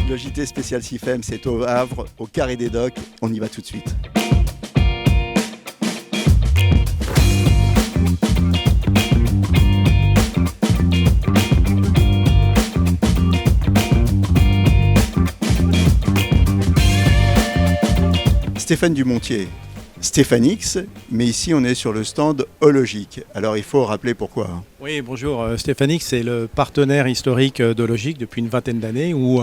Le JT spécial CIFEM, c'est au Havre, au Carré des Docks. On y va tout de suite. Stéphane Dumontier, Stéphanix, mais ici on est sur le stand Hologic. Alors il faut rappeler pourquoi. Oui, bonjour. Stéphanix, c'est le partenaire historique d'Hologic depuis une vingtaine d'années où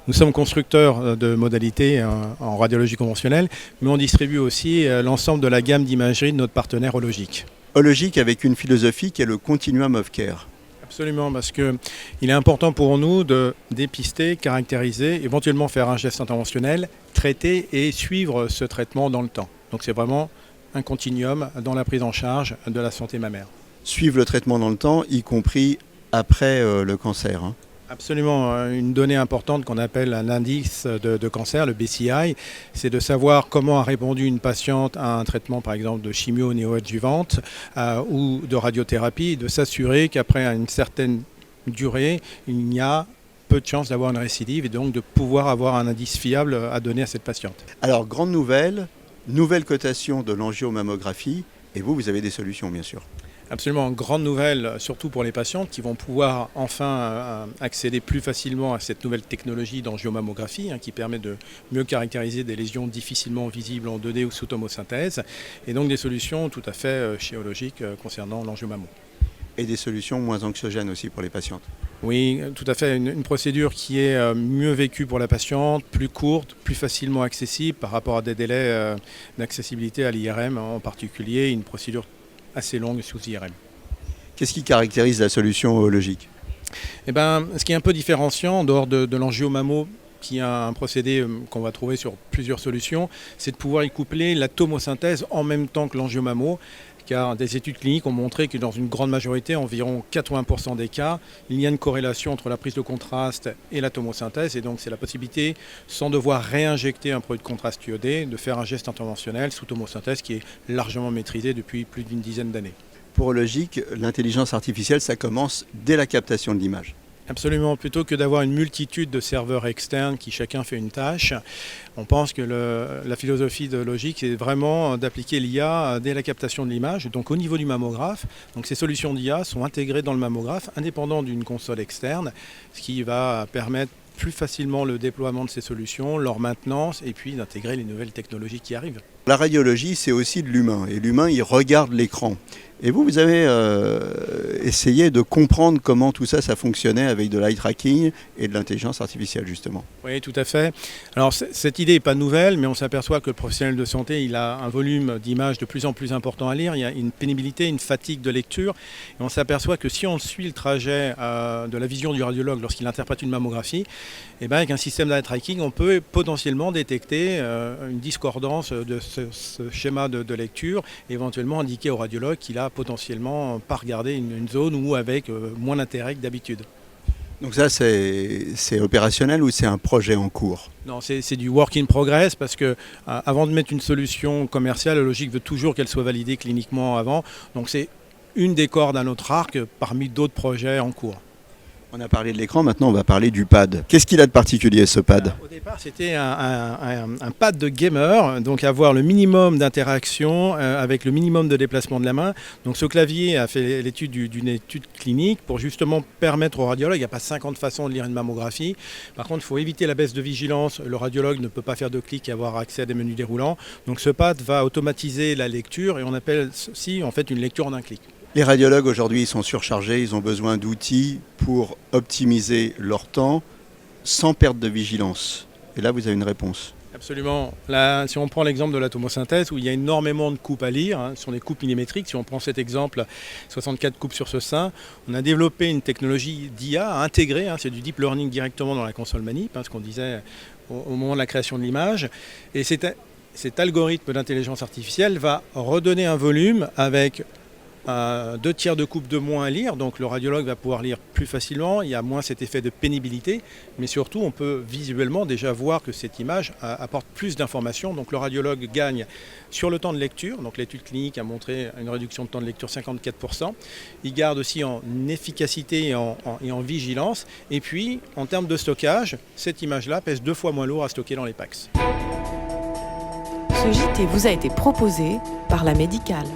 nous sommes constructeurs de modalités en radiologie conventionnelle, mais on distribue aussi l'ensemble de la gamme d'imagerie de notre partenaire Hologic. Hologic avec une philosophie qui est le Continuum of Care. Absolument, parce qu'il est important pour nous de dépister, caractériser, éventuellement faire un geste interventionnel, traiter et suivre ce traitement dans le temps. Donc c'est vraiment un continuum dans la prise en charge de la santé mammaire. Suivre le traitement dans le temps, y compris après le cancer. Absolument. Une donnée importante qu'on appelle un indice de cancer, le BCI, c'est de savoir comment a répondu une patiente à un traitement, par exemple, de chimio néoadjuvante ou de radiothérapie, de s'assurer qu'après une certaine durée, il y a peu de chances d'avoir une récidive et donc de pouvoir avoir un indice fiable à donner à cette patiente. Alors, grande nouvelle cotation de l'angiomammographie, et vous avez des solutions, bien sûr. Absolument, grande nouvelle, surtout pour les patientes qui vont pouvoir enfin accéder plus facilement à cette nouvelle technologie d'angiomammographie qui permet de mieux caractériser des lésions difficilement visibles en 2D ou sous tomosynthèse, et donc des solutions tout à fait chez Hologic concernant l'angiomammo. Et des solutions moins anxiogènes aussi pour les patientes. Oui, tout à fait. Une procédure qui est mieux vécue pour la patiente, plus courte, plus facilement accessible par rapport à des délais d'accessibilité à l'IRM en particulier, une procédure assez longue sous IRM. Qu'est-ce qui caractérise la solution Hologic ? Ce qui est un peu différenciant, en dehors de l'angiomammo, qui est un procédé qu'on va trouver sur plusieurs solutions, c'est de pouvoir y coupler la tomosynthèse en même temps que l'angiomammo, car des études cliniques ont montré que dans une grande majorité, environ 80% des cas, il y a une corrélation entre la prise de contraste et la tomosynthèse, et donc c'est la possibilité, sans devoir réinjecter un produit de contraste iodé, de faire un geste interventionnel sous tomosynthèse qui est largement maîtrisé depuis plus d'une dizaine d'années. Pour Hologic, l'intelligence artificielle, ça commence dès la captation de l'image. Absolument, plutôt que d'avoir une multitude de serveurs externes qui chacun fait une tâche, on pense que la philosophie de Hologic c'est vraiment d'appliquer l'IA dès la captation de l'image, donc au niveau du mammographe. Donc ces solutions d'IA sont intégrées dans le mammographe, indépendant d'une console externe, ce qui va permettre plus facilement le déploiement de ces solutions, leur maintenance et puis d'intégrer les nouvelles technologies qui arrivent. La radiologie, c'est aussi de l'humain, et l'humain, il regarde l'écran. Et vous avez essayé de comprendre comment tout ça fonctionnait avec de l'eye tracking et de l'intelligence artificielle, justement. Oui, tout à fait. Alors, cette idée n'est pas nouvelle, mais on s'aperçoit que le professionnel de santé, il a un volume d'images de plus en plus important à lire. Il y a une pénibilité, une fatigue de lecture. Et on s'aperçoit que si on suit le trajet de la vision du radiologue lorsqu'il interprète une mammographie, avec un système d'eye tracking, on peut potentiellement détecter une discordance de ce schéma de lecture et éventuellement indiquer au radiologue qu'il a potentiellement pas regardé une zone ou avec moins d'intérêt que d'habitude. Donc ça, c'est opérationnel ou c'est un projet en cours ? Non, c'est du work in progress parce que avant de mettre une solution commerciale, Hologic veut toujours qu'elle soit validée cliniquement avant. Donc c'est une des cordes à notre arc parmi d'autres projets en cours. On a parlé de l'écran, maintenant on va parler du pad. Qu'est-ce qu'il a de particulier ce pad ? Au départ c'était un pad de gamer, donc avoir le minimum d'interaction avec le minimum de déplacement de la main. Donc ce clavier a fait l'étude d'une étude clinique pour justement permettre au radiologue, il n'y a pas 50 façons de lire une mammographie. Par contre il faut éviter la baisse de vigilance, le radiologue ne peut pas faire de clic et avoir accès à des menus déroulants. Donc ce pad va automatiser la lecture et on appelle ceci en fait une lecture en un clic. Les radiologues aujourd'hui ils sont surchargés, ils ont besoin d'outils pour optimiser leur temps sans perte de vigilance. Et là vous avez une réponse. Absolument. Là, si on prend l'exemple de la tomosynthèse où il y a énormément de coupes à lire, ce sont des coupes millimétriques. Si on prend cet exemple, 64 coupes sur ce sein, on a développé une technologie d'IA à intégrer, c'est du deep learning directement dans la console manip, ce qu'on disait au moment de la création de l'image. Et cet algorithme d'intelligence artificielle va redonner un volume avec 2 tiers de coupe de moins à lire, donc le radiologue va pouvoir lire plus facilement, il y a moins cet effet de pénibilité, mais surtout on peut visuellement déjà voir que cette image apporte plus d'informations, donc le radiologue gagne sur le temps de lecture, donc l'étude clinique a montré une réduction de temps de lecture 54%, il garde aussi en efficacité et en vigilance, et puis en termes de stockage, cette image-là pèse 2 fois moins lourd à stocker dans les PACS. Ce JT vous a été proposé par La Médicale.